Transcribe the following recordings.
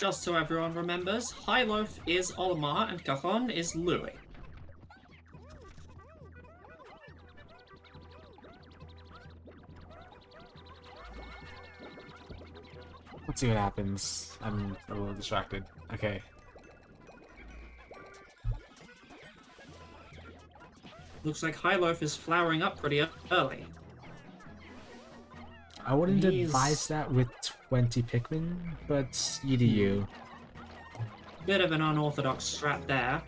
Just so everyone remembers, Hyloaf is Olimar and Cajon is Louis. Let's see what happens. I'm a little distracted. Okay. Looks like Hyloaf is flowering up pretty early. I wouldn't advise that with 20 Pikmin, but you do you. Bit of an unorthodox strat there.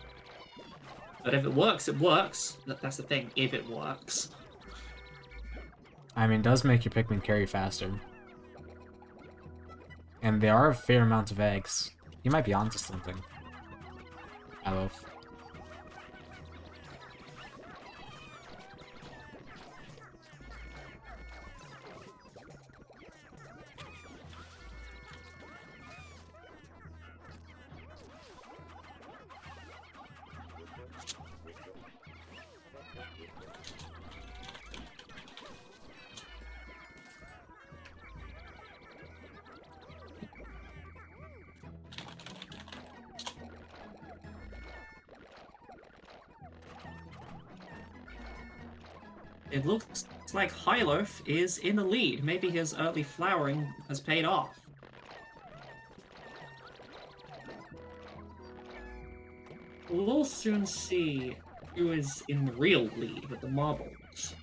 But if it works, it works. That's the thing, if it works. I mean, it does make your Pikmin carry faster. And there are a fair amount of eggs. You might be onto something. Hyloaf. It looks like Hyloaf is in the lead. Maybe his early flowering has paid off. We'll soon see who is in the real lead with the marbles.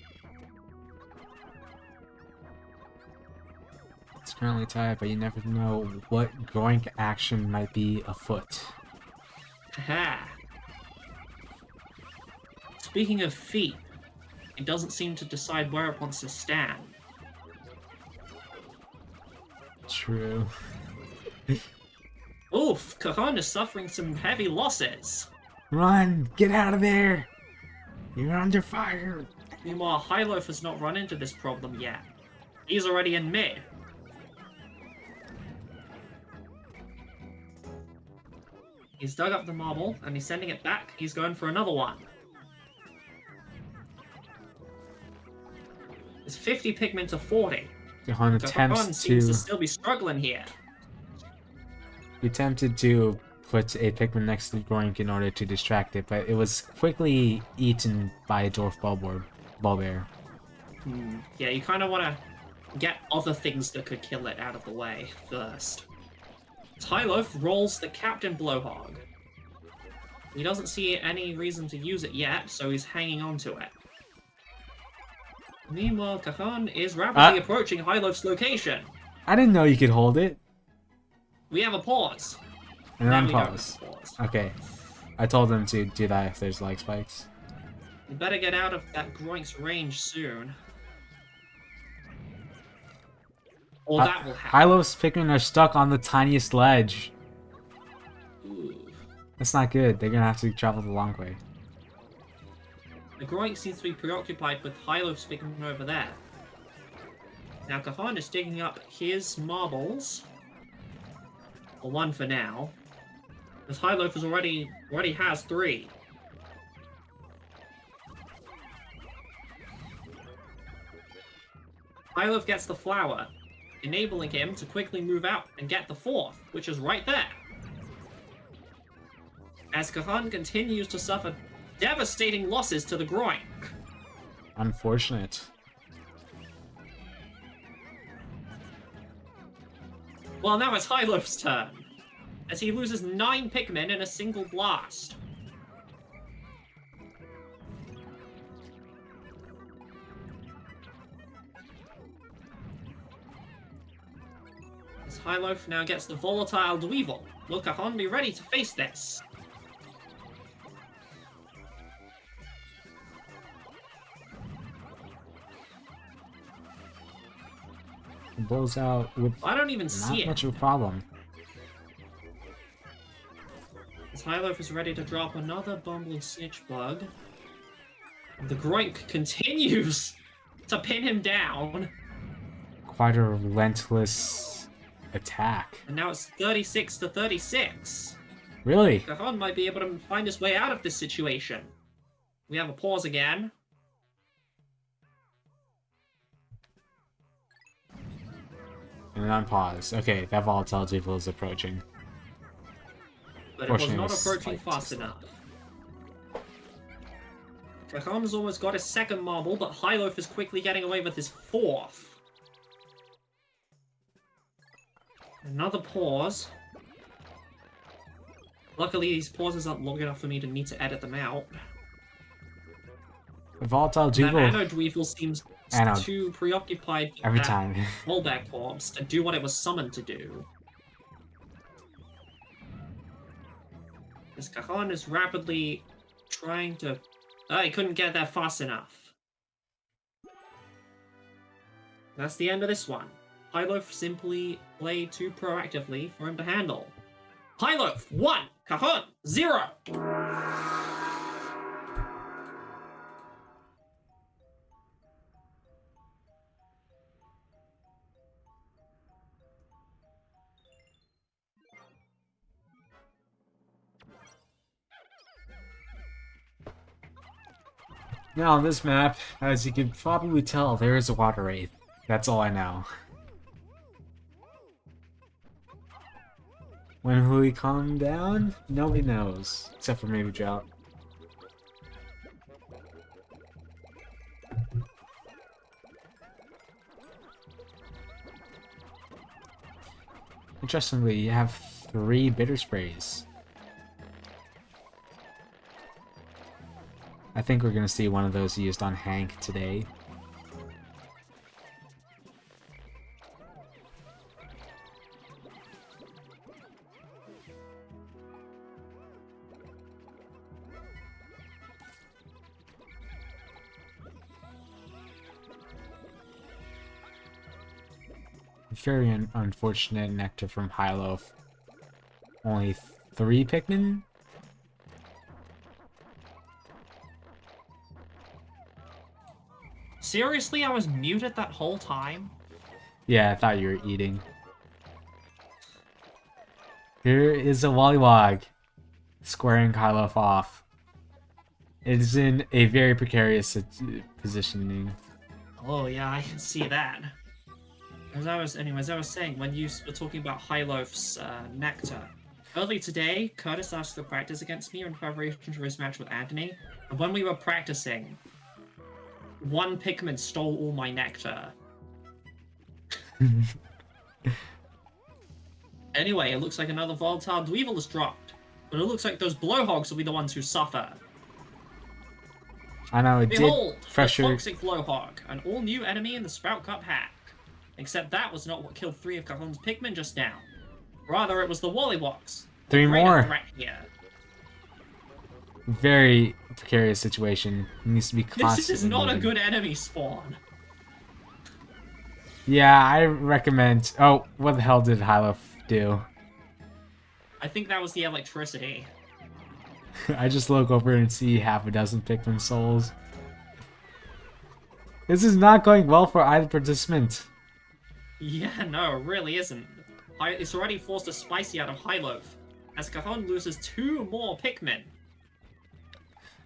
It's currently tied, but you never know what Groink action might be afoot. Aha! Speaking of feet, it doesn't seem to decide where it wants to stand. True. Oof, Cajon is suffering some heavy losses. Run! Get out of there! You're under fire! Meanwhile, Hyloaf has not run into this problem yet. He's already in mid. He's dug up the marble, and he's sending it back. He's going for another one. It's 50 Pikmin to 40. Cajon attempts seems to still be struggling here. He attempted to put a Pikmin next to Groink in order to distract it, but it was quickly eaten by a Dwarf Ballbear. Yeah, you kind of want to get other things that could kill it out of the way first. Hyloaf rolls the Captain Blowhog. He doesn't see any reason to use it yet, so he's hanging on to it. Meanwhile, Cajon is rapidly approaching Hyloaf's location. I didn't know you could hold it. We have a pause. And Now then we don't pause. have a pause. Okay. I told them to do that if there's lag spikes. We better get out of that Groink's range soon. Or that will happen. Hyloaf's Pikmin are stuck on the tiniest ledge. Ooh. That's not good. They're gonna have to travel the long way. The Groink seems to be preoccupied with Hyloaf's Pikmin over there. Now Cajon is digging up his marbles. Or one for now. Because Hyloaf is already has 3. Hyloaf gets the flower, enabling him to quickly move out and get the 4th, which is right there. As Cajon continues to suffer devastating losses to the Groink. Unfortunate. Well, now it's Hyloaf's turn, as he loses 9 Pikmin in a single blast. As Hyloaf now gets the volatile Dweevil, will Cajon be ready to face this? Blows out with I don't even see not it. much of a problem. As Hyloaf is ready to drop another bumbling snitch bug, the Groink continues to pin him down. Quite a relentless attack. And now it's 36 to 36. Really? Cajon might be able to find his way out of this situation. We have a pause again. And then pause. Okay, that volatile Dweevil is approaching. but it was Fortunately, not it was approaching slight. fast enough. Cajon's almost got his second marble, but Hyloaf is quickly getting away with his fourth. Another pause. Luckily, these pauses aren't long enough for me to need to edit them out. Volatile That Jugal. Anode Weevil seems Anode. too preoccupied with Every that time. rollback corpse to do what it was summoned to do. This Cajon is rapidly trying to... Oh, he couldn't get there fast enough. That's the end of this one. Hyloaf simply played too proactively for him to handle. Hyloaf, 1. Cajon, 0. Now on this map, as you can probably tell, there is a water wraith. That's all I know. When will he calm down? Nobody knows, except for maybe Drought. Interestingly, you have 3 bitter sprays. I think we're gonna see one of those used on Hank today. Very unfortunate nectar from Hyloaf. Only 3 Pikmin? Seriously, I was muted that whole time? Yeah, I thought you were eating. Here is a Wollywog squaring Hyloaf off. It is in a very precarious positioning. Oh yeah, I can see that. Anyways, I was saying, when you were talking about Hyloaf's nectar, early today, Curtis asked to practice against me in preparation for his match with Anthony, and when we were practicing, one Pikmin stole all my nectar. Anyway, it looks like another Volatile Dweevil is dropped, but it looks like those Blowhogs will be the ones who suffer. I know, it Behold, did pressure... the Toxic Blowhog, an all-new enemy in the Sprout Cup hack. Except that was not what killed 3 of Cajon's Pikmin just now. Rather, it was the Wollywogs. 3 more! Threat here. Very precarious situation. It needs to be constantly This is not moving. a good enemy spawn. Yeah, I recommend... Oh, what the hell did Hyloaf do? I think that was the electricity. I just look over and see half a dozen Pikmin souls. This is not going well for either participant. Yeah, no, it really isn't. It's already forced a spicy out of Hyloaf, as Cajon loses 2 more Pikmin.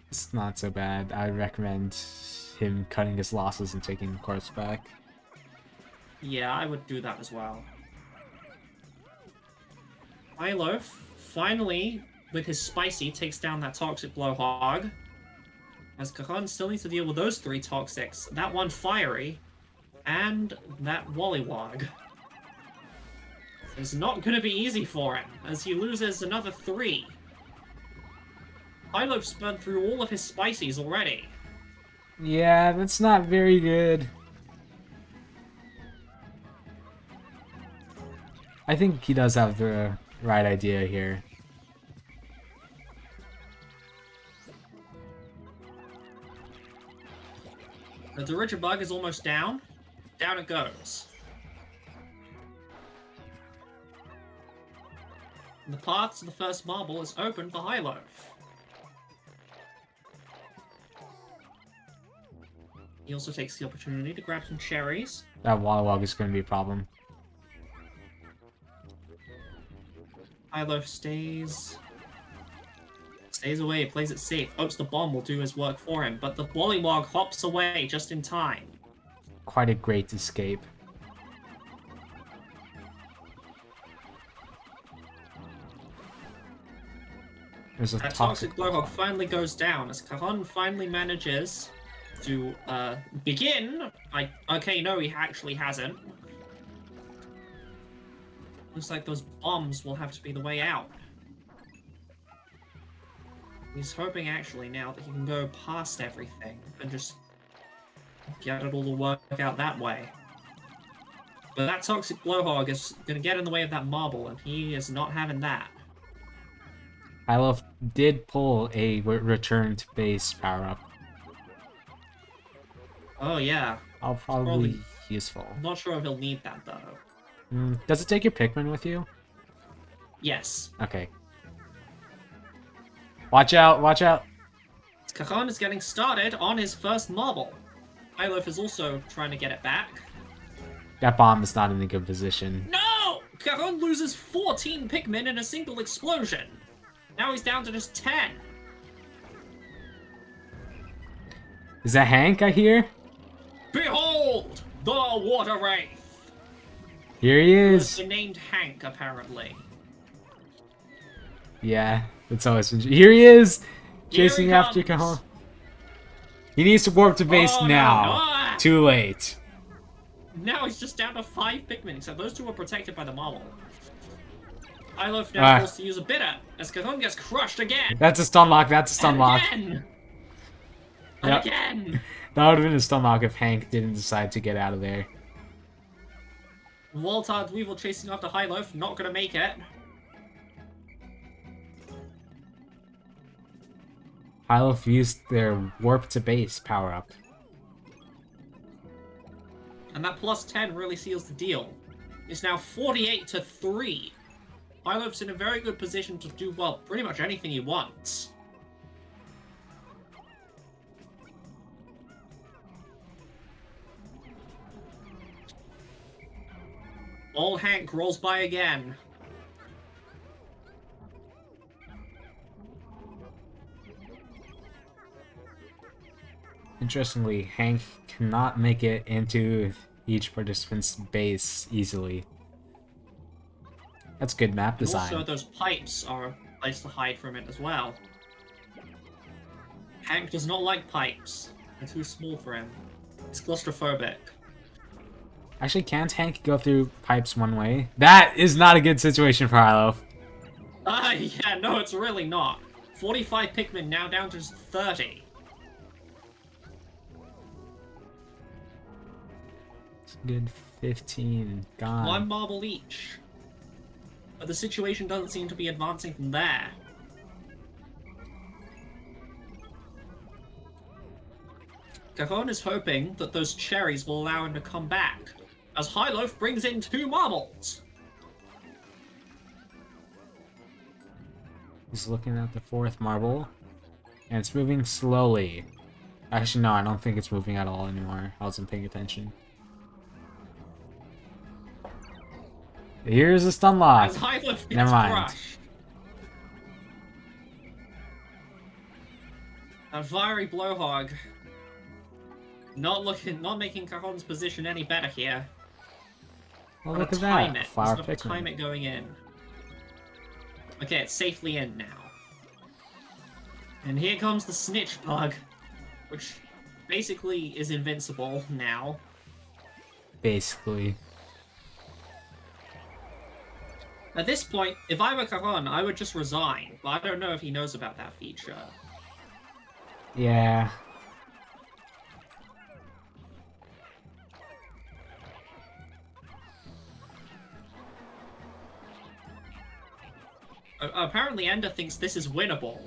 It's not so bad. I recommend him cutting his losses and taking the corpse back. Yeah, I would do that as well. Hyloaf, finally, with his spicy, takes down that Toxic Blowhog. As Cajon still needs to deal with those 3 Toxics, that one Fiery, and that Wollywog. It's not going to be easy for him, as he loses another 3. Hyloaf's burned through all of his spices already. Yeah, that's not very good. I think he does have the right idea here. The Dirigibug is almost down. Down it goes. And the path to the first marble is open for Hyloaf. He also takes the opportunity to grab some cherries. That Wollywog is going to be a problem. Hyloaf stays away, plays it safe, hopes the bomb will do his work for him, but the Wollywog hops away just in time. Quite a great escape. There's a That toxic toxic blowhog finally goes down as Cajon finally manages to begin. Okay, no, he actually hasn't. Looks like those bombs will have to be the way out. He's hoping actually now that he can go past everything and just get it all to work out that way. But that toxic blowhog is going to get in the way of that marble, and he is not having that. Hyloaf did pull a return to base power-up. Oh, yeah. Probably useful. I'm not sure if he'll need that, though. Does it take your Pikmin with you? Yes. Okay. Watch out, watch out! Cajon is getting started on his first marble. Hyloaf is also trying to get it back. That bomb is not in a good position. No! Cajon loses 14 Pikmin in a single explosion. Now he's down to just 10. Is that Hank I hear? Behold! The Water Wraith! Here he is! He named Hank, apparently. Yeah, it's always been... Here he is! Chasing Here he after comes. Cajon. He needs to warp to base Oh, now. no. Too late. Now he's just down to 5 Pikmin, except those 2 are protected by the marble. Hyloaf now forced to use a bitter, as Cajon gets crushed again! That's a stun lock, that's a stun lock. Again! Yep. Again! That would have been a stun lock if Hank didn't decide to get out of there. Waltard Weevil chasing after Hyloaf, not gonna make it. Hyloaf used their warp to base power-up. And that plus 10 really seals the deal. It's now 48-3. Hyloaf's in a very good position to do, well, pretty much anything he wants. Old Hank rolls by again. Interestingly, Hank cannot make it into each participant's base easily. That's good map And design. also, those pipes are a place to hide from it as well. Hank does not like pipes. They're too small for him. He's claustrophobic. Actually, can't Hank go through pipes one way? That is not a good situation for Hyloaf. Yeah, no, it's really not. 45 Pikmin now down to just 30. Good 15. Gone. 1 marble each. But the situation doesn't seem to be advancing from there. Cajon is hoping that those cherries will allow him to come back, as Hyloaf brings in 2 marbles. He's looking at the 4th marble, and it's moving slowly. Actually, no, I don't think it's moving at all anymore. I wasn't paying attention. Here's a stun lock. As Hyloaf gets Never mind. crushed. A fiery blowhog. Not making Cajon's position any better here. Well, Gotta look at time that. it. Flower Just gotta time Pikmin. it going in. Okay, it's safely in now. And here comes the snitch bug, which basically is invincible now. Basically. At this point, if I were Cajon, I would just resign, but I don't know if he knows about that feature. Yeah. Apparently Ender thinks this is winnable.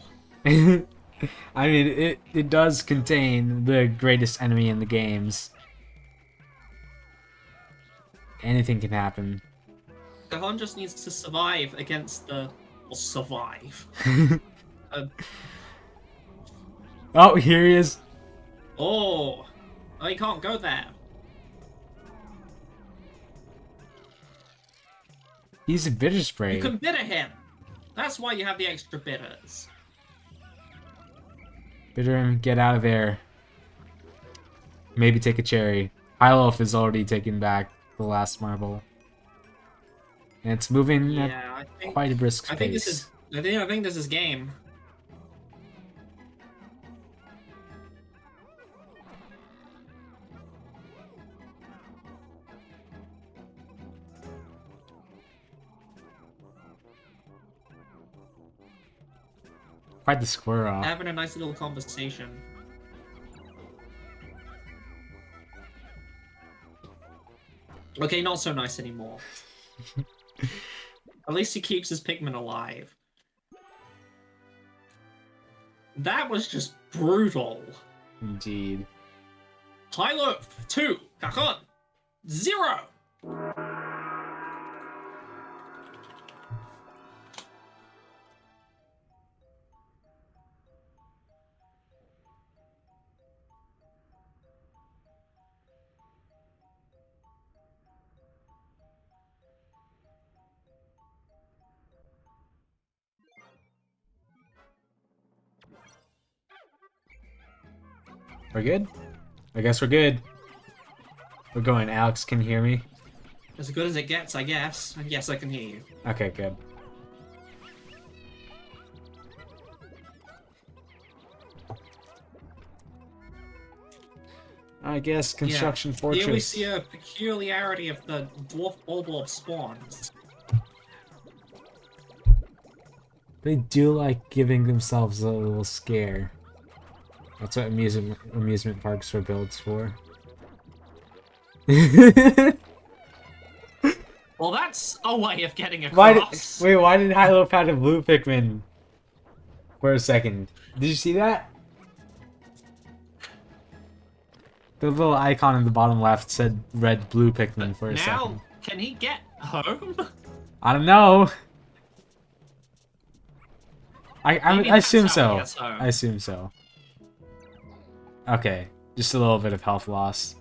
I mean, it does contain the greatest enemy in the games. Anything can happen. Cajon just needs to survive against the... Well, survive. Oh, here he is. Oh, he can't go there. He's a bitter spray. You can bitter him. That's why you have the extra bitters. Bitter him, get out of there. Maybe take a cherry. Hyloaf is already taking back the last marble. And it's moving Yeah, at I think quite a brisk I think pace. this is. I think this is game. Quite the square off. Having a nice little conversation. Okay, not so nice anymore. At least he keeps his Pikmin alive. That was just brutal. Indeed. Hyloaf 2, Cajon 0. We're good? I guess we're good. We're going. Alex, can you hear me? As good as it gets, I guess. And yes, I can hear you. Okay, good. I guess construction fortress. Here we see a peculiarity of the dwarf bulborb spawns. They do like giving themselves a little scare. That's what amusement parks are built for. Well, that's a way of getting across. Why did Hyloaf have a blue Pikmin? For a second. Did you see that? The little icon in the bottom left said red blue Pikmin for a second. Now, can he get home? I don't know. I assume so. I assume so. Okay, just a little bit of health loss.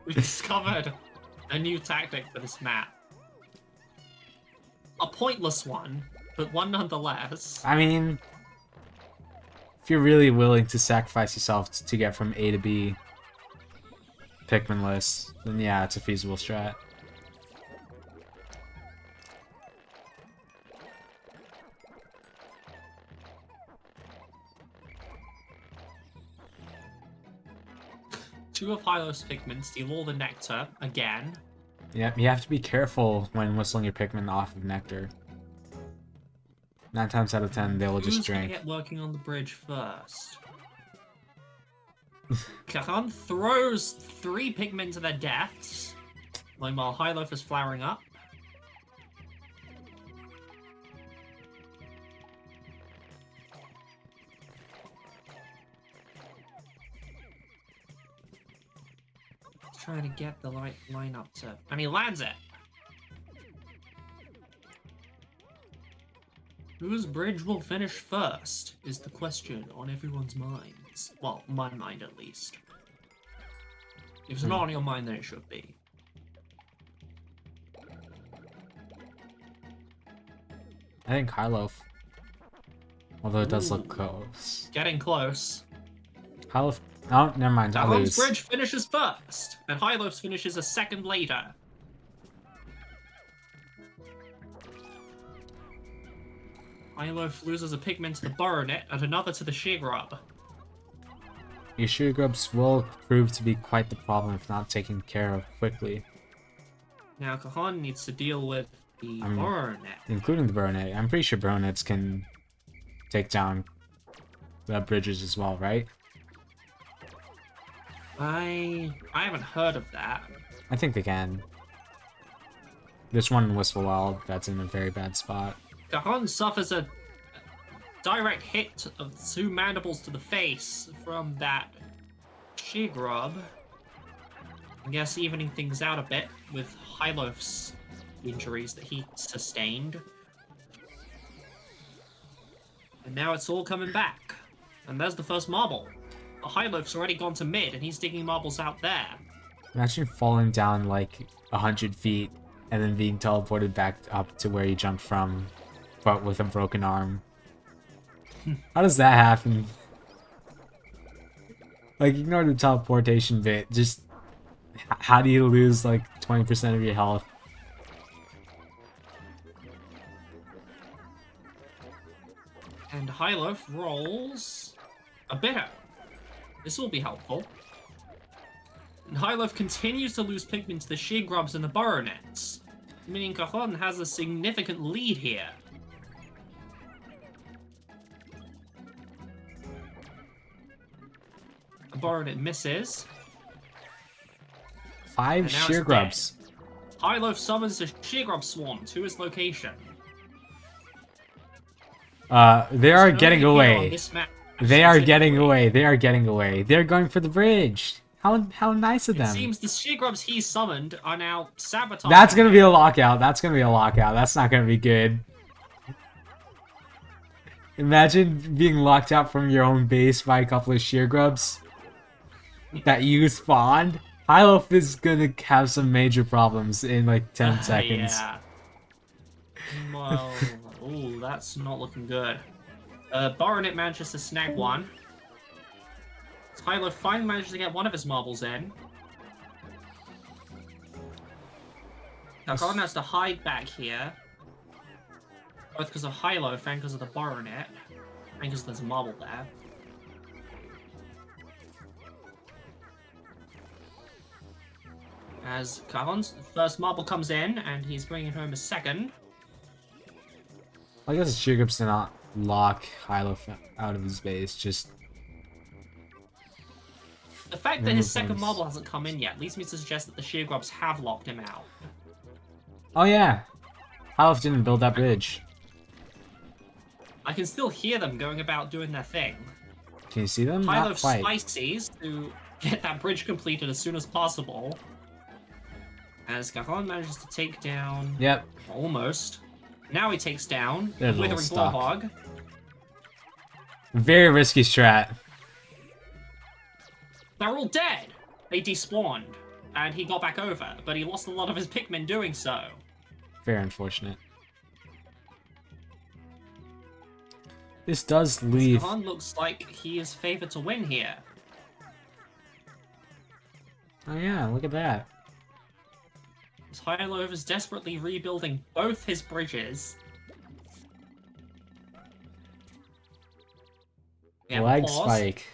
We discovered a new tactic for this map. A pointless one, but one nonetheless. I mean, if you're really willing to sacrifice yourself to get from A to B Pikmin-less, then yeah, it's a feasible strat. Two of Hyloaf's Pikmin steal all the nectar again. Yep, you have to be careful when whistling your Pikmin off of nectar. 9 times out of 10, they will just Who's drink. Gonna get working on the bridge first? Cajon throws 3 Pikmin to their deaths, while Hyloaf is flowering up. Trying to get the right line up to, and he lands it. Whose bridge will finish first is the question on everyone's minds. Well, my mind at least. If it's not on your mind, then it should be. I think Hyloaf. Although it does look close. Getting close. Hyloaf. Oh, never mind. I Cajon's lose. bridge finishes first, and Hyloaf's finishes a second later. Hyloaf loses a Pikmin to the Baronet and another to the Shegrub. Your Shegrubs will prove to be quite the problem if not taken care of quickly. Now Cajon needs to deal with the Baronet. Including the Baronet. I'm pretty sure Baronets can take down the bridges as well, right? I haven't heard of that. I think they can. There's one in Wistful Wild that's in a very bad spot. Cajon suffers a direct hit of 2 mandibles to the face from that Shegrub. I guess evening things out a bit with Hyloaf's injuries that he sustained. And now it's all coming back. And there's the first marble. Hyloaf's already gone to mid, and he's digging marbles out there. Imagine falling down like 100 feet and then being teleported back up to where you jumped from, but with a broken arm. How does that happen? Like, ignore the teleportation bit. Just, how do you lose like 20% of your health? And Hyloaf rolls a bitter. This will be helpful. And Hyloaf continues to lose Pikmin to the Shegrubs and the Baronets. meaning Cajon has a significant lead here. Baronet misses. 5 And now sheer it's grubs. Hyloaf summons a Sheargrub swarm to his location. They are getting away. They are getting specifically. away. They are getting away. They're going for the bridge. How nice of It them. seems the Sheargrubs he summoned are now sabotaging. That's gonna be a lockout. That's gonna be a lockout. That's not gonna be good. Imagine being locked out from your own base by a couple of sheer grubs that you spawned. Hyloaf is gonna have some major problems in like 10 seconds. Yeah. Well, ooh, that's not looking good. Baronet manages to snag one. Hyloaf finally manages to get one of his marbles in. Now Cajon has to hide back here. Both because of Hyloaf and because of the Baronet. And because there's a marble there. As Cajon's first marble comes in, and he's bringing home a second. I guess the sheer grubs did not lock Hyloaf out of his base, just... The fact that his second marble hasn't come in yet leads me to suggest that the sheer grubs have locked him out. Oh yeah! Hyloaf didn't build that bridge. I can still hear them going about doing their thing. Can you see them? Not Hyloaf quite. spices to get that bridge completed as soon as possible. As Cajon manages to take down... Yep. Almost. Now he takes down They're a the little Withering stuck. Bullhog. Very risky strat. They're all dead. They despawned. And he got back over, but he lost a lot of his Pikmin doing so. Very unfortunate. This does leave... Cajon looks like he is favored to win here. Oh yeah, look at that. As Hyloaf is desperately rebuilding both his bridges. We have a Lag pause. spike.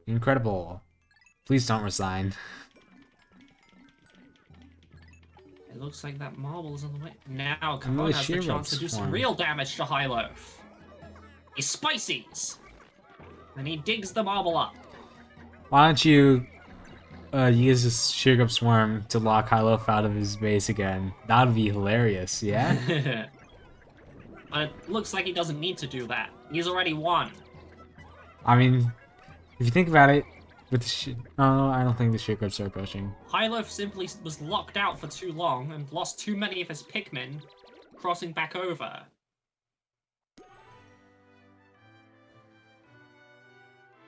Incredible. Please don't resign. It looks like that marble is on the way. Now Another Cajon has the sheer chance to do swarm. some real damage to Hyloaf. He spices! And he digs the marble up. Why don't you use this sheer grub swarm to lock Hyloaf out of his base again? That would be hilarious, yeah? But it looks like he doesn't need to do that. He's already won. I mean, if you think about it, with the oh, I don't think the sheer grubs are approaching. Hyloaf simply was locked out for too long and lost too many of his Pikmin crossing back over.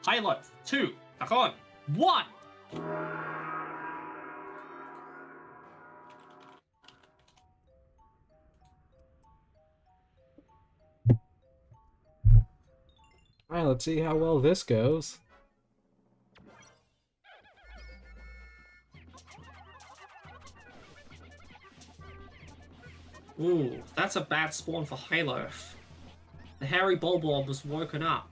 Hyloaf, 2, Cajon, 1! Alright, let's see how well this goes. Ooh, that's a bad spawn for Hyloaf. The hairy Bulborb was woken up.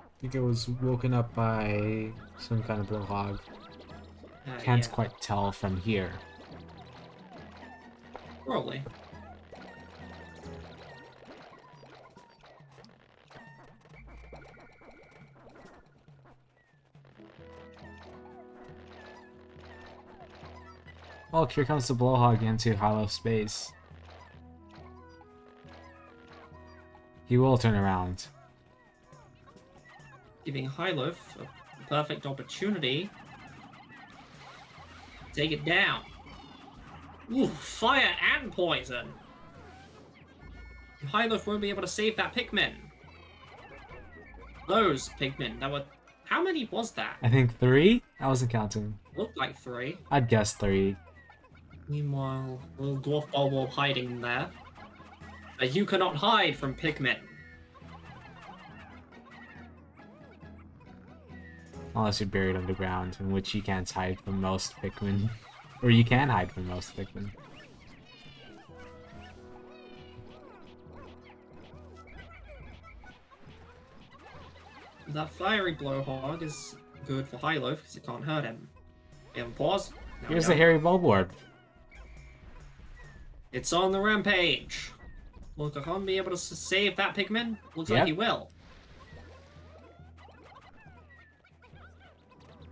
I think it was woken up by some kind of blowhog. Can't Yeah, quite tell from here. probably. Oh, here comes the blowhog into hollow space. He will turn around. Giving Hyloaf a perfect opportunity. Take it down. Ooh, fire and poison. Hyloaf won't be able to save that Pikmin. Those Pikmin. That were... How many was that? I think 3? I wasn't counting. Looked like 3. I'd guess 3. Meanwhile, little Dwarf Bulborb hiding there. But you cannot hide from Pikmin. Unless you're buried underground, in which you can't hide from most Pikmin. Or you can hide from most Pikmin. That fiery blowhog is good for Hyloaf because it can't hurt him. We have a pause. Now we Here's the go. hairy bulborb. It's on the rampage. Will Cajon be able to save that Pikmin? Looks like Yep. he will.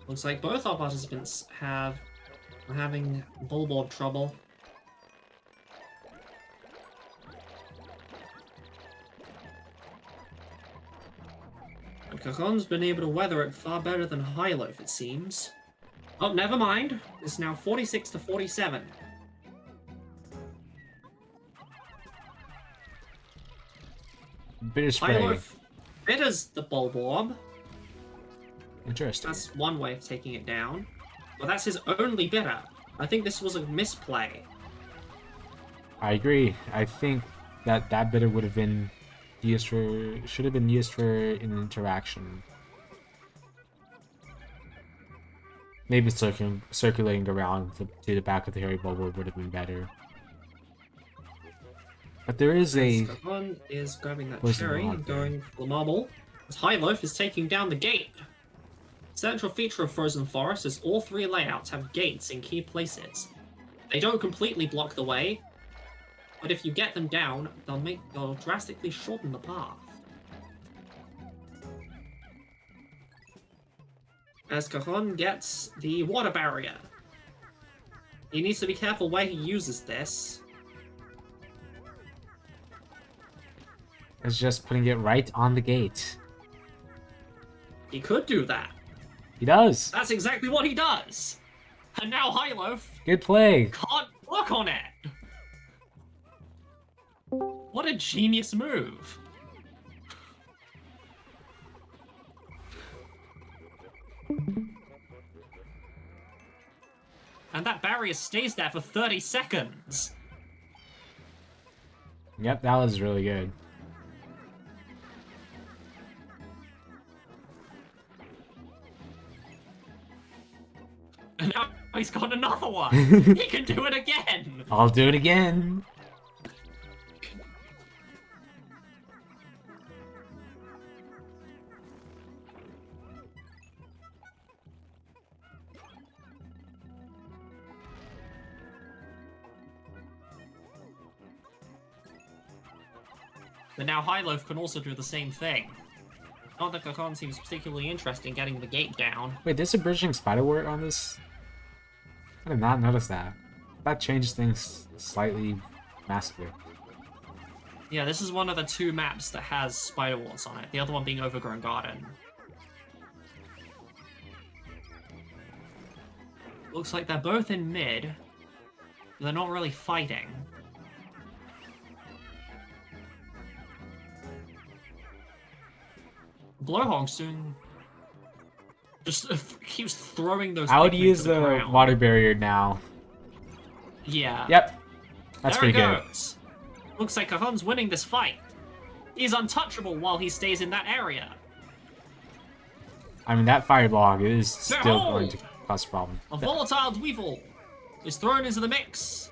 Looks like both our participants are having bulborb trouble. And Cajon's been able to weather it far better than Hyloaf, it seems. Oh, never mind. It's now 46 to 47. Bitter spray. Hyloaf bitters the bulborb. Interesting. That's one way of taking it down. Well, that's his only bitter. I think this was a misplay. I agree. I think that bitter would have been used for, should have been used for an interaction. Maybe circulating around to the back of the hairy bulborb would have been better. But there is a... Cajon is grabbing that Where's the cherry log and there? going for the marble. As Hyloaf is taking down the gate. Central feature of Frozen Forest is all three layouts have gates in key places. They don't completely block the way, but if you get them down, they'll drastically shorten the path. As Cajon gets the water barrier. He needs to be careful where he uses this. It's just putting it right on the gate. He could do that. He does. That's exactly what he does. And now Hyloaf Good play. can't work on it. What a genius move. And that barrier stays there for 30 seconds. Yep, that was really good. And now he's got another one. He can do it again. I'll do it again. But now Hyloaf can also do the same thing. Not that Cajon seems particularly interested in getting the gate down. Wait, there's a bridging spiderwort on this? I did not notice that. That changed things slightly massively. Yeah, this is one of the two maps that has spider warts on it, the other one being Overgrown Garden. Looks like they're both in mid. They're not really fighting. Blowhog's doing... just keeps throwing those... I would Pikmin use to the the ground. water barrier now. Yeah. Yep. That's There he pretty good. goes. Looks like Cajon's winning this fight. He's untouchable while he stays in that area. I mean, that fireball is still Behold! going to cause a problem. A volatile Dweevil is thrown into the mix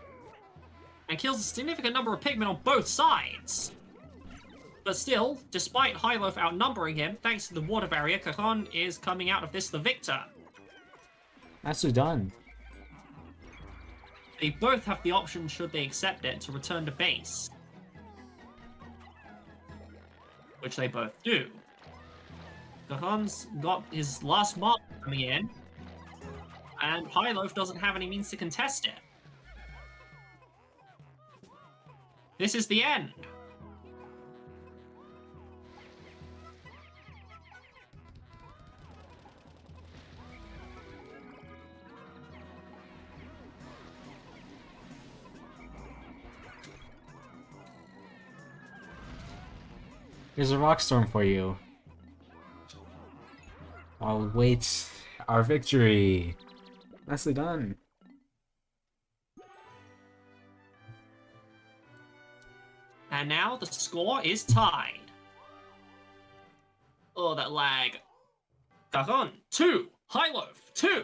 and kills a significant number of Pikmin on both sides. But still, despite Hyloaf outnumbering him, thanks to the water barrier, Cajon is coming out of this the victor. Nicely done. They both have the option, should they accept it, to return to base. Which they both do. Cajon's got his last mark coming in, and Hyloaf doesn't have any means to contest it. This is the end. Here's a rock storm for you. I'll wait our victory. Nicely done. And now the score is tied. Oh, that lag. Cajon, 2. Hyloaf, 2.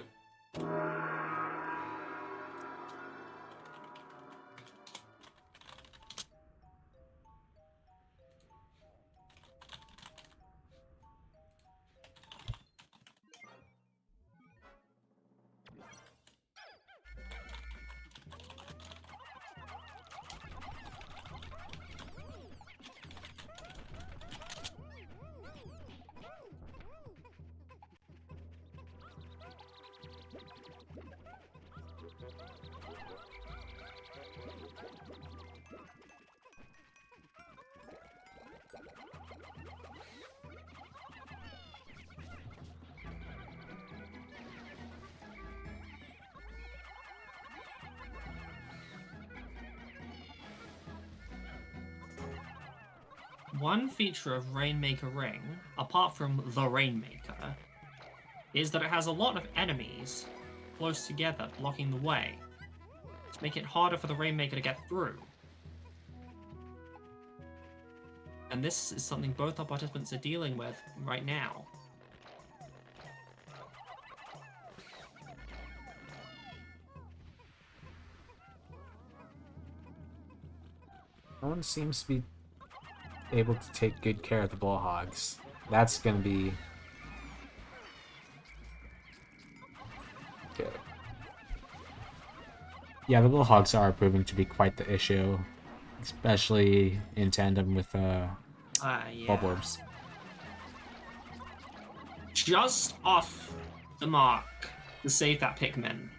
One feature of Rainmaker Ring, apart from the Rainmaker, is that it has a lot of enemies close together, blocking the way, to make it harder for the Rainmaker to get through. And this is something both our participants are dealing with right now. No one seems to be able to take good care of the bullhogs. That's gonna be good. Yeah, the bullhogs are proving to be quite the issue, especially in tandem with Yeah. bulborbs. Just off the mark to save that Pikmin.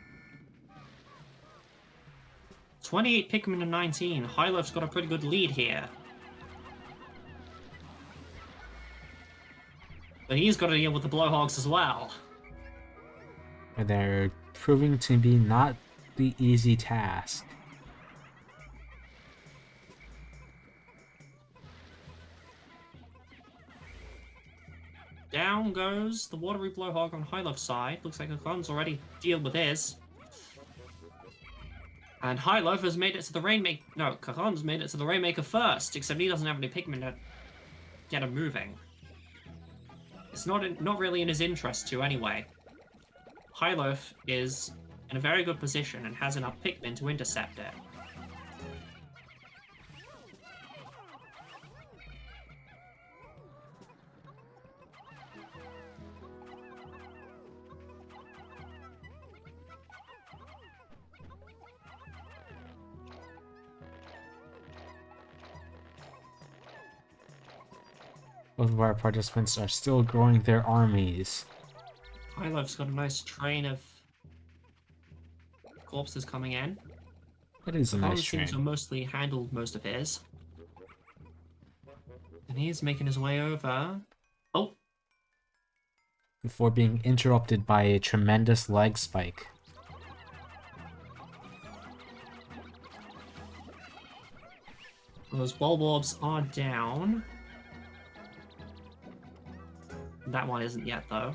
28 Pikmin to 19. Hyloaf's got a pretty good lead here. But he's got to deal with the blowhogs as well. And they're proving to be not the easy task. Down goes the watery blowhog on Hyloaf's side. Looks like Cajon's already dealt with his. And Hyloaf has made it to the Rainmaker. No, Cajon's made it to the Rainmaker first, except he doesn't have any Pikmin to get him moving. It's not really in his interest to, anyway. Hyloaf is in a very good position and has enough Pikmin to intercept it. Both of our participants are still growing their armies. Hyloaf's got a nice train of corpses coming in. It is a nice Cajon seems to train. have mostly handled most of his. And he's making his way over. Oh, Before being interrupted by a tremendous leg spike. those bulborbs are down. That one isn't yet, though.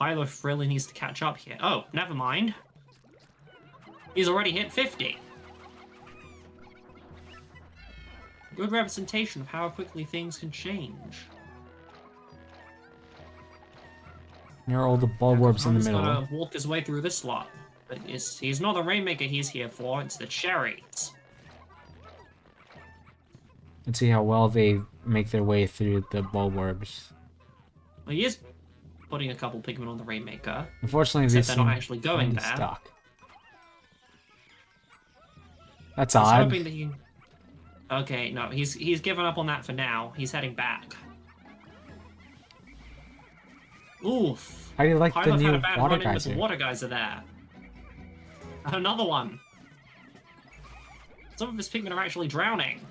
Hyloaf really needs to catch up here. Oh, never mind. He's already hit 50. Good representation of how quickly things can change. Near all the bulborbs in the He's middle. gotta walk his way through this lot. But he's not the Rainmaker he's here for, it's the cherries. Let's see how well they make their way through the bulborbs. Well, he is putting a couple Pikmin on the Rainmaker. Unfortunately, they Except they're not seem actually going kinda there. stuck. That's He's odd. hoping that he... Okay, no, he's given up on that for now. He's heading back. Oof. How do you like the Hyloaf had new a bad water run-in with geyser? the water geyser there. And another one. Some of his Pikmin are actually drowning.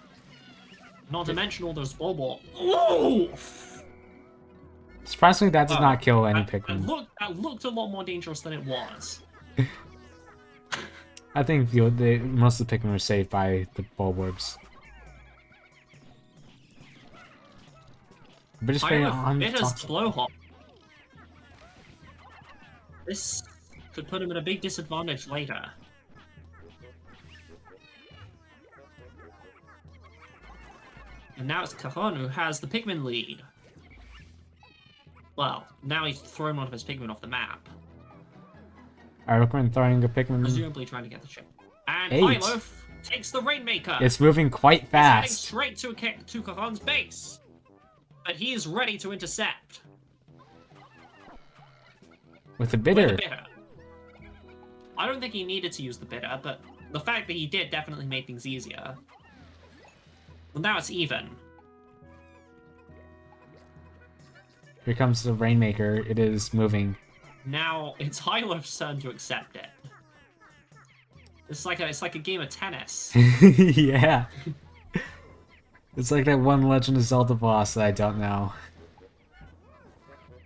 Not to mention all those bulbul. Oof! Surprisingly, that did not kill any That Pikmin. looked a lot more dangerous than it was. I think most of the Pikmin were saved by the bulborbs. But just on It has top. blowhog. This could put him at a big disadvantage later. And now it's Cajon who has the Pikmin lead. Well, now he's thrown one of his Pikmin off the map. I recommend throwing a Pikmin. Presumably trying to get the chip. And 8. Hyloaf takes the Rainmaker. It's moving quite He's heading fast. straight to Cajon's base. But he's ready to intercept. With the With bitter. the bitter. I don't think he needed to use the bitter, but the fact that he did definitely made things easier. Well, now it's even. Here comes the Rainmaker. It is moving. Now it's Hyloaf's turn to accept it. It's like a game of tennis. Yeah. It's like that one Legend of Zelda boss that I don't know.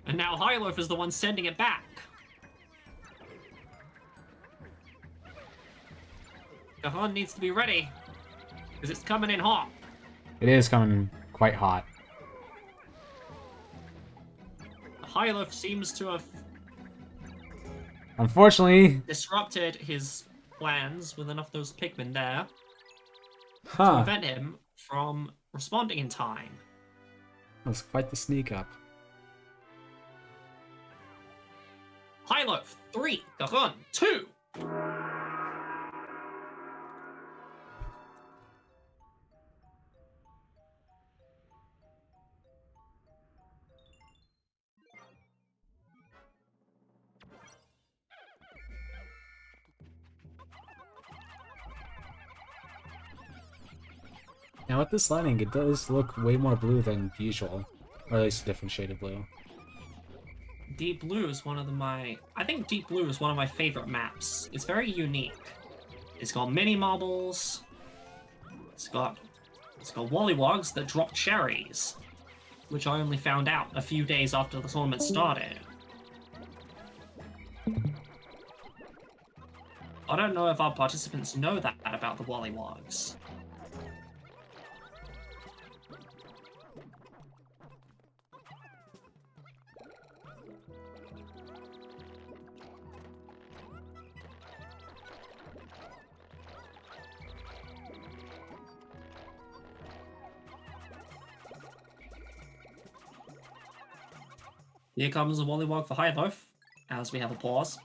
And now Hyloaf is the one sending it back. Cajon needs to be ready. Because it's coming in hot. It is coming quite hot. Hyloaf seems to have Unfortunately... disrupted his plans with enough of those Pikmin there to Huh. prevent him from responding in time. That was quite the sneak up. Hyloaf, 3, Cajon, 2. Now with this lighting, it does look way more blue than usual. Or at least a different shade of blue. Deep Blue is one of my... I think Deep Blue is one of my favorite maps. It's very unique. It's got mini marbles. It's got Wollywogs that drop cherries, which I only found out a few days after the tournament started. I don't know if our participants know that about the Wollywogs. Here comes a Wollywog for Hyloaf, as we have a pause.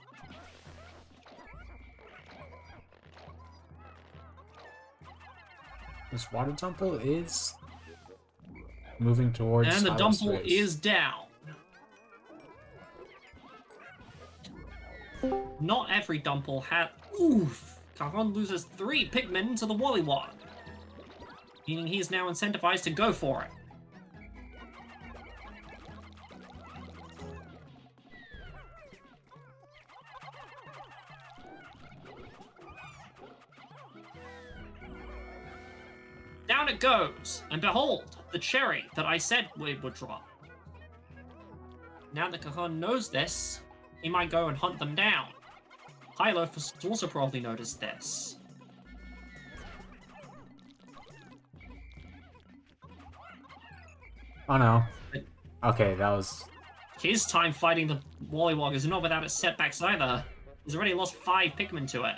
This water dumple is moving towards And the Hyloaf's Dumple race. is down. Not every Dumple had... Oof! Cajon loses 3 Pikmin to the Wollywog, meaning he's now incentivized to go for it. Down it goes, and behold, the cherry that I said we would drop. Now that Cajon knows this, he might go and hunt them down. Hyloaf has also probably noticed this. Oh no. Okay, that was... His time fighting the Wollywog is not without its setbacks either. He's already lost 5 Pikmin to it.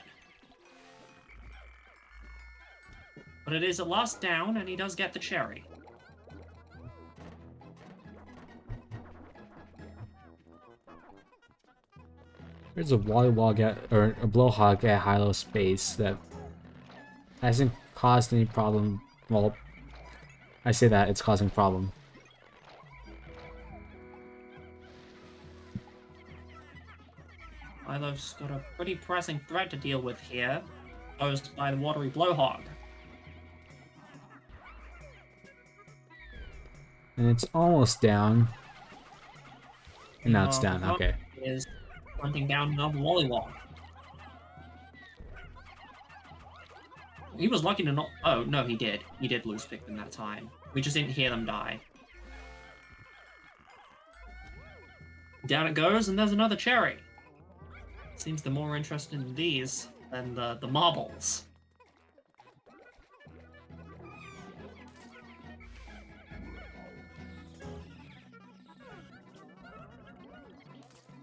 But it is at last down, and he does get the cherry. There's a Wollywog or a Blowhog at Hyloaf's base that hasn't caused any problem. Well, I say that, it's causing problem. Hyloaf's got a pretty pressing threat to deal with here, posed by the watery Blowhog. And it's almost down. And now it's Meanwhile, down, okay. Cajon is hunting down another Wollywog. He was lucky to not... Oh, no, he did. He did lose Pikmin that time. We just didn't hear them die. Down it goes, and there's another cherry. Seems they're more interested in these than the marbles.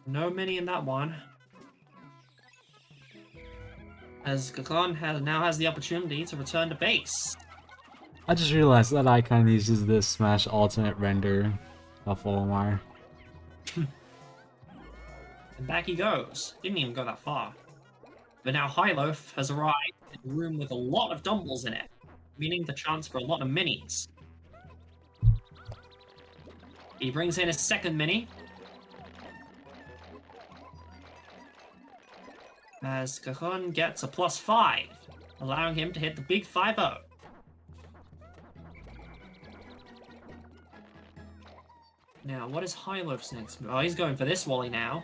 No mini in that one. As Cajon now has the opportunity to return to base. I just realized that icon uses the Smash Ultimate render of Olimar. And back he goes. Didn't even go that far. But now Hyloaf has arrived in a room with a lot of Dumbles in it, meaning the chance for a lot of minis. He brings in his second mini. As Cajon gets a +5, allowing him to hit the big 5-0. Now, what is Hyloaf's next move? Oh, he's going for this Wally now.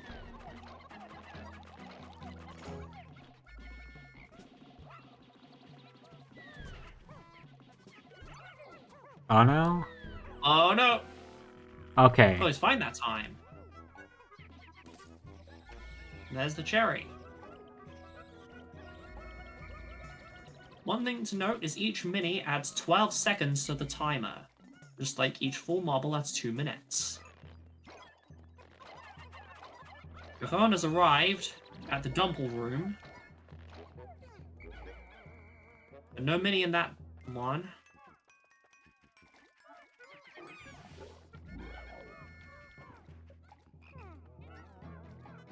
Oh no? Oh no! Okay. Oh, he's fine that time. There's the cherry. One thing to note is each mini adds 12 seconds to the timer. Just like each full marble adds 2 minutes. Cajon has arrived at the Dumple room. And no mini in that one.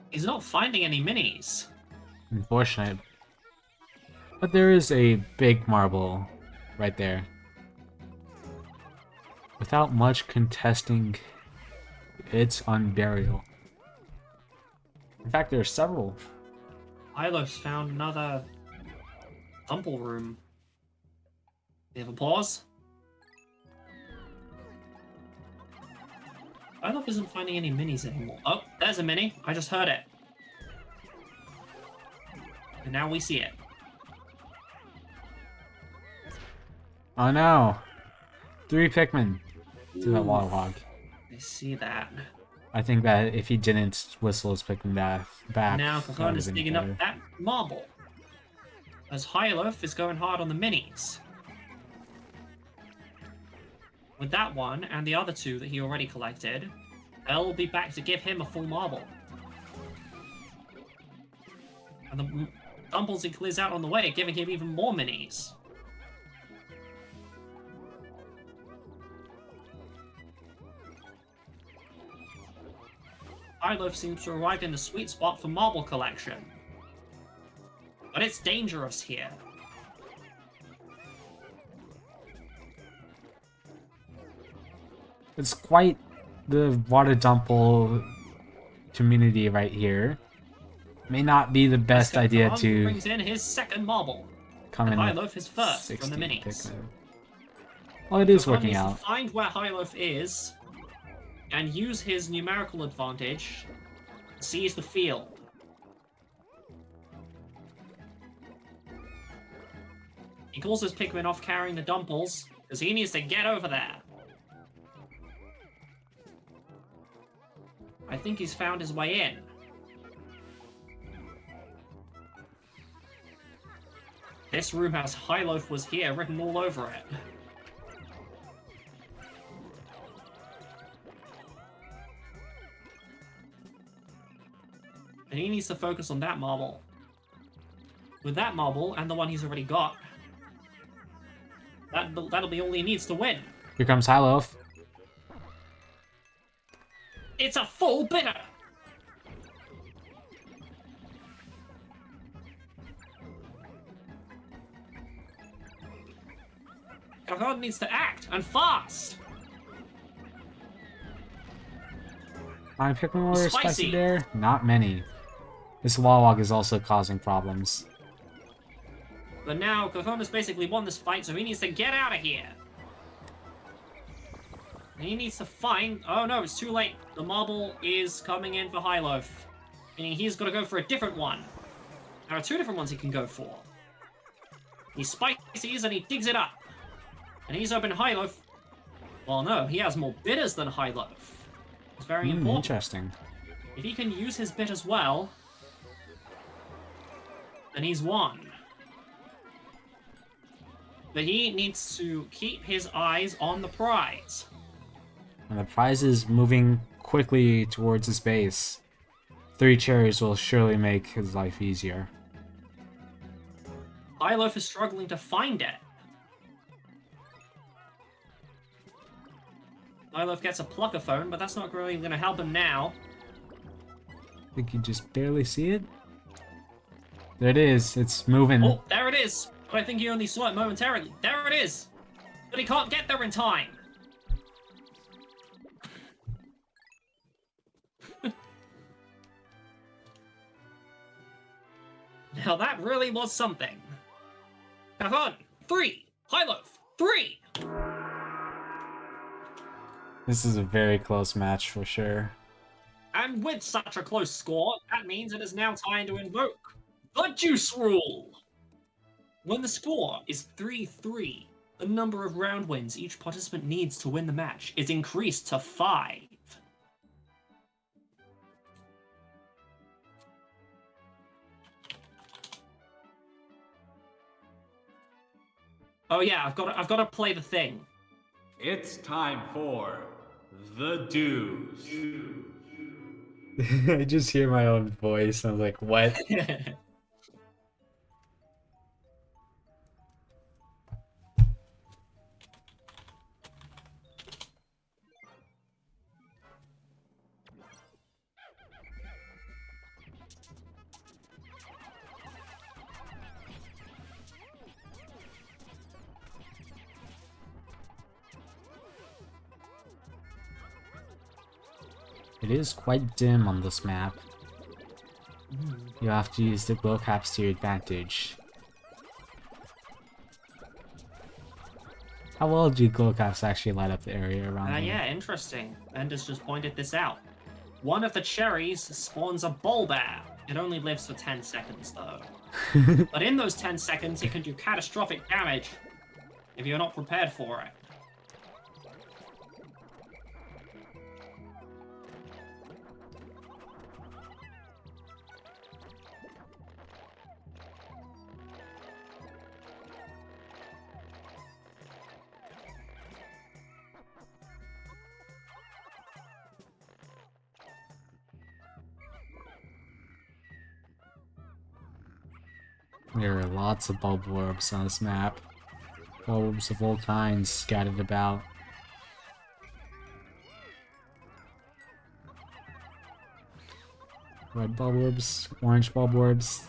He's not finding any minis. Unfortunate. But there is a big marble right there. Without much contesting, it's unburial. In fact, there are several. Hyloaf's found another Dumple room. We have a pause. Hyloaf isn't finding any minis anymore. Oh, there's a mini. I just heard it. And now we see it. Oh no! 3 Pikmin to that Oof. water hog. I see that. I think that if he didn't whistle his Pikmin back, Now that Cajon would've is been digging better. up that marble. As Hyloaf is going hard on the minis. With that one, and the other 2 that he already collected, Elle will be back to give him a full marble. And the Dumples he clears out on the way, giving him even more minis. Hyloaf seems to arrive in the sweet spot for marble collection. But it's dangerous here. It's quite the water dumple community right here. May not be the best idea Cajon to brings in his second marble. come in And with Hyloaf is first from 16 the minis. Pikmin. Well, it is Cajon working needs out. to find where Hyloaf is and use his numerical advantage to seize the field. He calls his Pikmin off carrying the Dumples because he needs to get over there. I think he's found his way in. This room has Hyloaf was here written all over it. And he needs to focus on that marble. With that marble, and the one he's already got, that'll be all he needs to win. Here comes Hyloaf. It's a full bitter! Cajon needs to act, and fast! My Pikmin were Spicy. spicy there? Not many. This Wallwalk is also causing problems. But now, Cajon has basically won this fight, so he needs to get out of here! And he needs to find... Oh no, it's too late. The marble is coming in for Hyloaf. Meaning he's got to go for a different one. There are 2 different ones he can go for. He spices and he digs it up. And he's open Hyloaf. Well, no, he has more bitters than Hyloaf. It's very important. Interesting. If he can use his bit as well, then he's won. But he needs to keep his eyes on the prize. And the prize is moving quickly towards his base. 3 cherries will surely make his life easier. Hyloaf is struggling to find it. Hyloaf gets a pluckaphone, but that's not really going to help him now. I think you just barely see it. There it is. It's moving. Oh, there it is! But I think he only saw it momentarily. There it is! But he can't get there in time! Now that really was something. Cajon, 3! Hyloaf, 3! This is a very close match for sure. And with such a close score, that means it is now time to invoke the Juice Rule! When the score is 3-3, the number of round wins each participant needs to win the match is increased to 5. Oh yeah, I've got to play the thing. It's time for the dues. I just hear my own voice. I'm like, what? It is quite dim on this map. You have to use the glow caps to your advantage. How well do glow caps actually light up the area around them? Yeah, interesting. Ender's just pointed this out. One of the cherries spawns a bulbar. It only lives for 10 seconds, though. But in those 10 seconds, it can do catastrophic damage if you're not prepared for it. There are lots of bulb orbs on this map. Bulbs of all kinds scattered about. Red bulb orbs, orange bulb orbs,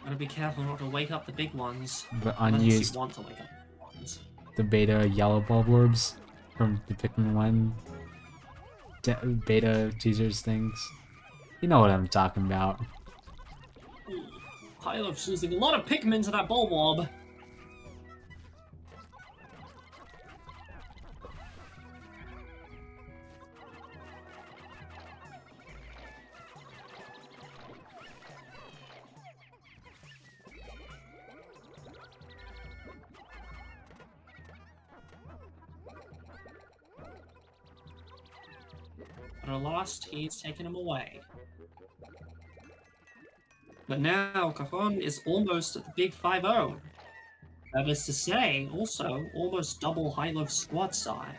Gotta be careful not to wake up the big ones. the Unless unused, you want to wake up the big ones. the beta yellow bulb orbs from the Pikmin 1 beta teasers things. You know what I'm talking about. Hyloaf's losing a lot of Pikmin to that Bulborb. But at last, he's taken him away. But now, Cajon is almost at the big 5-0. That is to say, also, almost double Hyloaf's squad size.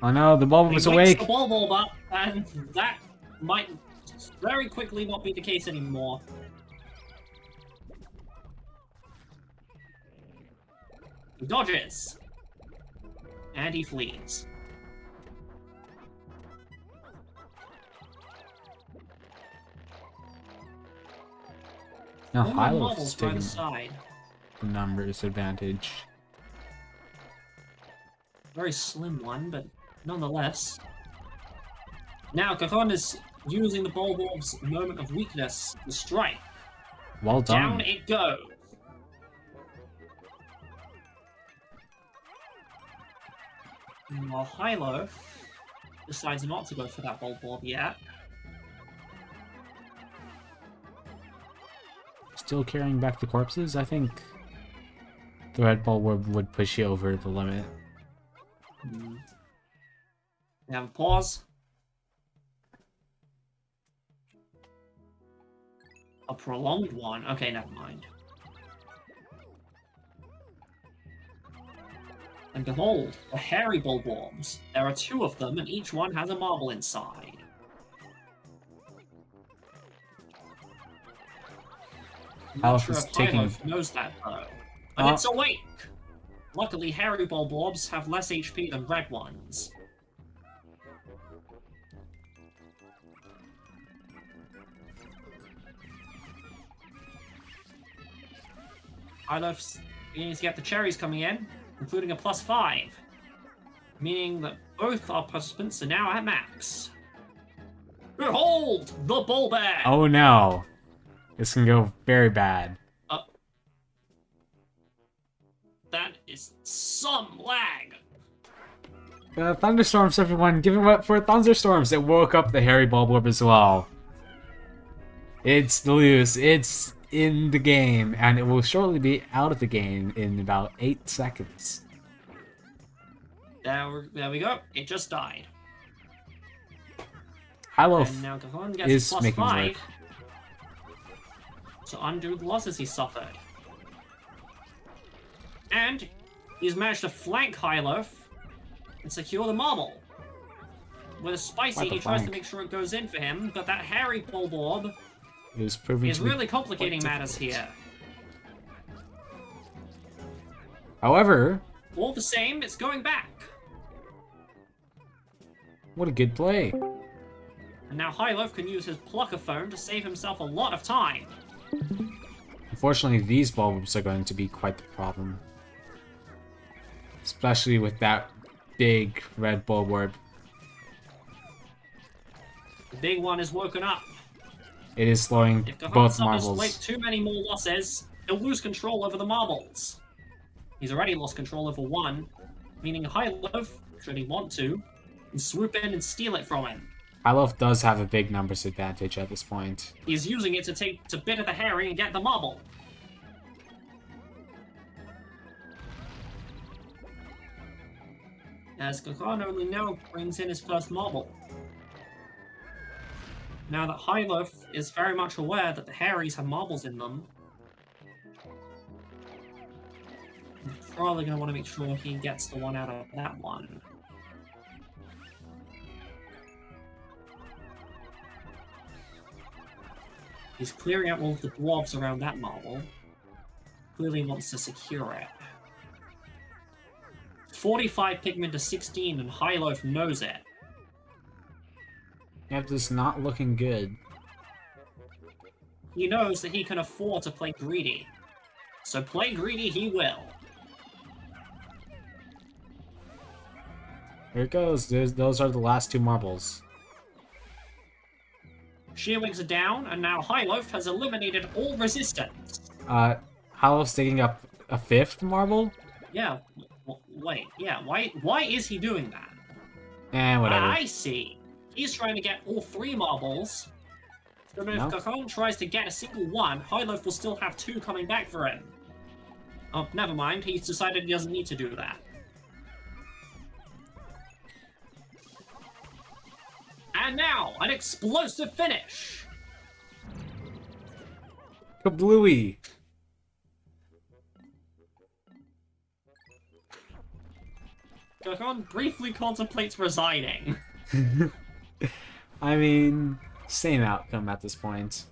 Oh no, the bulb He was wakes awake! the Bulborb up, and that might very quickly not be the case anymore. He dodges. And he flees. Now One more Hyloaf's marbles by taking the side. the numbers advantage. Very slim one, but nonetheless. Now, Cajon is using the Bulborb's moment of weakness to strike. Well done. Down it goes. And while Hyloaf decides not to go for that Bulborb yet. Still carrying back the corpses? I think the red bulb would push you over the limit. We have a pause. A prolonged one? Okay, never mind. And behold, the hairy Bulborbs. There are 2 of them, and each one has a marble inside. I'm not sure if Hyloaf knows that, though. But it's awake! Luckily, hairy Bulborbs have less HP than red ones. Hyloaf's beginning to get the cherries coming in, including a +5. Meaning that both our participants are now at max. Behold! The Bulbar! Oh no! This can go very bad. That is some lag! Thunderstorms, everyone! Give it up for thunderstorms! It woke up the hairy Bulborb as well. It's loose. It's in the game, and it will shortly be out of the game in about 8 seconds. There we go. It just died. Hyloaf And now Cajon gets is a making +5 work. to undo the losses he suffered. And he's managed to flank Hyloaf and secure the marble. With a spicy, Quite the he tries to flank. make sure it goes in for him, but that hairy Bulborb It was proving is to be really complicating quite matters difficult. here. However, All the same, it's going back. what a good play. And now Hyloaf can use his Pluckaphone to save himself a lot of time. Unfortunately, these bulbs are going to be quite the problem. Especially with that big red bulborb. The big one is woken up. It is slowing If Cajon both suffers marbles. too many more losses, he'll lose control over the marbles. He's already lost control over one, meaning Hyloaf, should he want to, can swoop in and steal it from him. Hyloaf does have a big numbers advantage at this point. He's using it to bit at the herring and get the marble. As Cajon only now brings in his first marble. Now that Hyloaf is very much aware that the Harrys have marbles in them, he's probably going to want to make sure he gets the one out of that one. He's clearing out all of the dwarves around that marble. Clearly wants to secure it. 45 pigment to 16, and Hyloaf knows it. Yep, this is not looking good. He knows that he can afford to play greedy. So play greedy he will. Here it goes. Those are the last two marbles. Shearwigs are down, and now Hyloaf has eliminated all resistance. Hyloaf's digging up a fifth marble? Yeah, wait, yeah, why is he doing that? Whatever. I see. He's trying to get all 3 marbles. So if No. Cajon tries to get a single one, Hyloaf will still have 2 coming back for him. Oh, never mind. He's decided he doesn't need to do that. And now, an explosive finish! Kablooey! Cajon briefly contemplates resigning. I mean, same outcome at this point.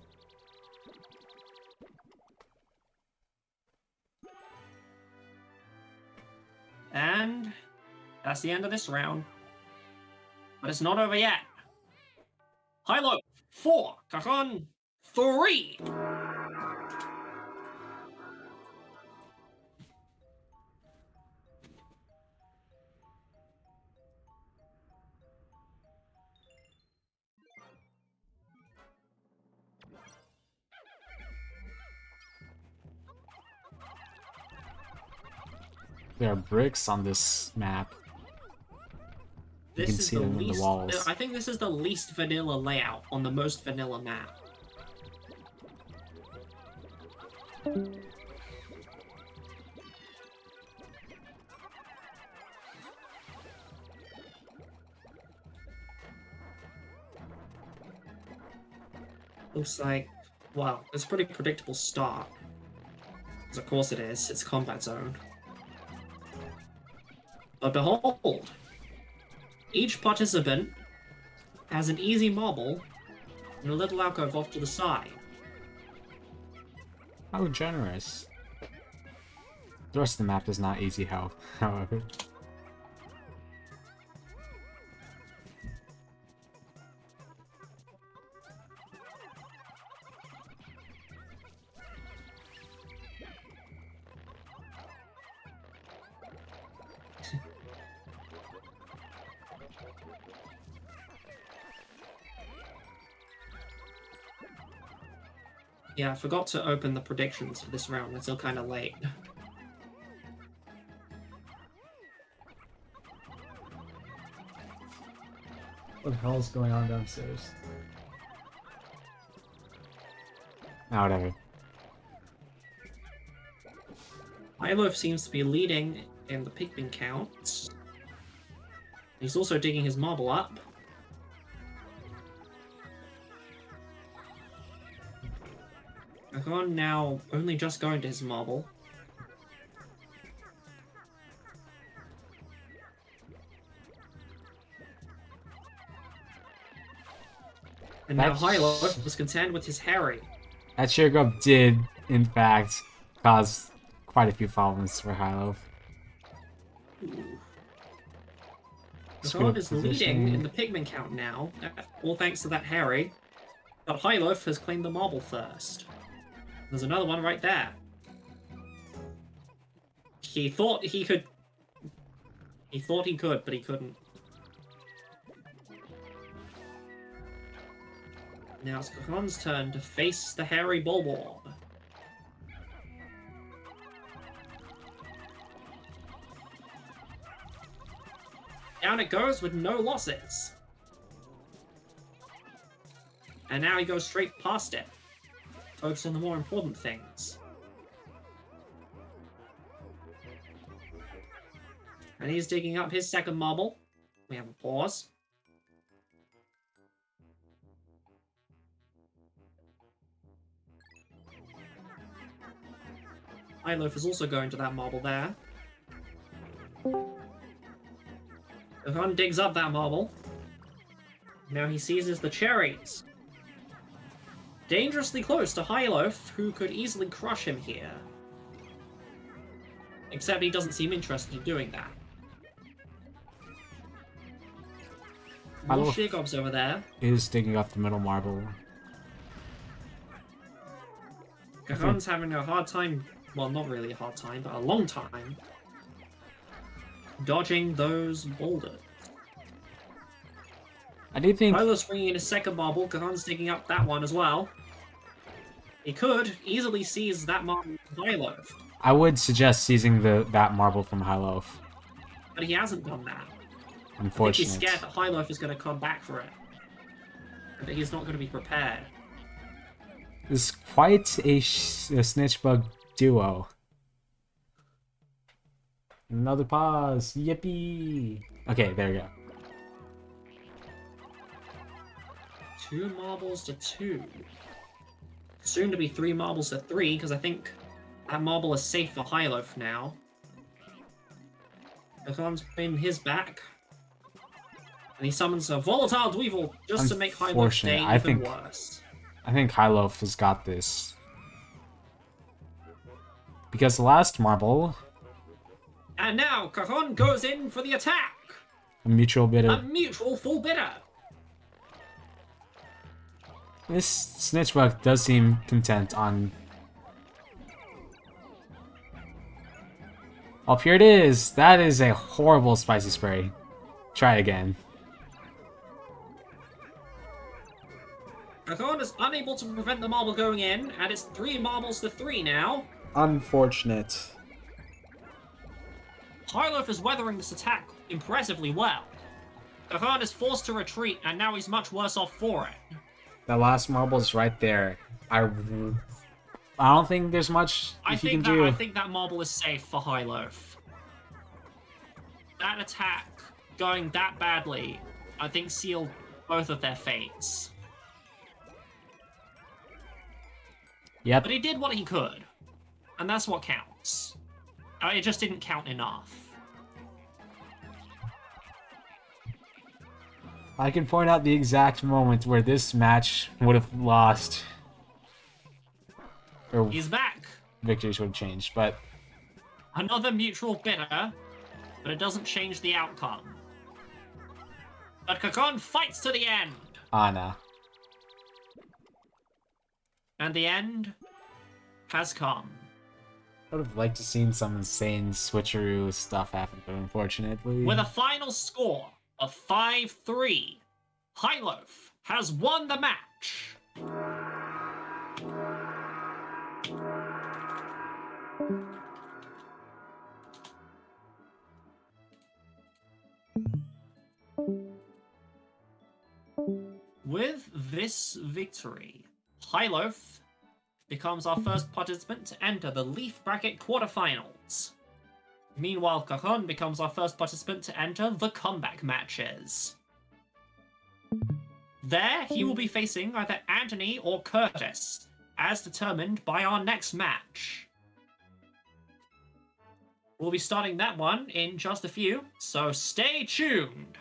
And that's the end of this round. But it's not over yet. Hyloaf, 4. Cajon, 3. There are bricks on this map. You can see them in the walls. I think this is the least vanilla layout on the most vanilla map. Looks like, well, it's a pretty predictable start. Because of course it is, it's combat zone. But behold! Each participant has an easy marble and a little alcove off to the side. How generous. The rest of the map is not easy, however. Yeah, I forgot to open the predictions for this round. It's still kind of late. What the hell is going on downstairs? Ah, whatever. Hyloaf seems to be leading in the pigment counts. He's also digging his marble up. Cajon now only just going to his marble. And now Hyloaf was content with his Harry. That shake-up did, in fact, cause quite a few problems for Hyloaf. Cajon is leading in the pigment count now, all thanks to that Harry. But Hyloaf has claimed the marble first. There's another one right there. He thought he could... He thought he could, but he couldn't. Now it's Cajon's turn to face the hairy Bulborb. Down it goes with no losses. And now he goes straight past it. Focus on the more important things. And he's digging up his second marble. We have a pause. Hyloaf is also going to that marble there. Cajon digs up that marble. Now he seizes the cherries. Dangerously close to Hyloaf, who could easily crush him here. Except he doesn't seem interested in doing that. More Shigobs over there. Is digging up the middle marble. Cajon's having a hard time, well, not really a hard time, but a long time, dodging those boulders. I do think... Hylo's bringing in his second marble. Cajon's digging up that one as well. He could easily seize that marble from Hyloaf. I would suggest seizing that marble from Hyloaf. But he hasn't done that. Unfortunate. I think he's scared that Hyloaf is going to come back for it. But he's not going to be prepared. This is quite a snitch bug duo. Another pause. Yippee! Okay, there we go. 2 marbles to 2. Soon to be 3 marbles to 3, because I think that marble is safe for Hyloaf now. Cajon's in his back. And he summons a volatile Dweevil just to make Hyloaf's day even worse. I think Hyloaf has got this. Because the last marble... And now Cajon goes in for the attack! A mutual bidder. A mutual full bidder! This Snitchbug does seem content on... Oh, here it is! That is a horrible spicy spray. Try again. Cajon is unable to prevent the marble going in, and it's 3 marbles to 3 now. Unfortunate. Hyloaf is weathering this attack impressively well. Cajon is forced to retreat, and now he's much worse off for it. That last marble is right there. I don't think there's much you can do. I think that marble is safe for Hyloaf. That attack going that badly, I think sealed both of their fates. Yep. But he did what he could, and that's what counts. It just didn't count enough. I can point out the exact moment where this match would have lost. Or He's back. victories would have changed, but... Another mutual bidder, but it doesn't change the outcome. But Cajon fights to the end. Anna. And the end has come. I would have liked to seen some insane switcheroo stuff happen, but unfortunately... With a final score of 5-3, Hyloaf has won the match. With this victory, Hyloaf becomes our first participant to enter the Leaf Bracket quarterfinals. Meanwhile, Cajon becomes our first participant to enter the comeback matches. There, he will be facing either Anthony or Curtis, as determined by our next match. We'll be starting that one in just a few, so stay tuned!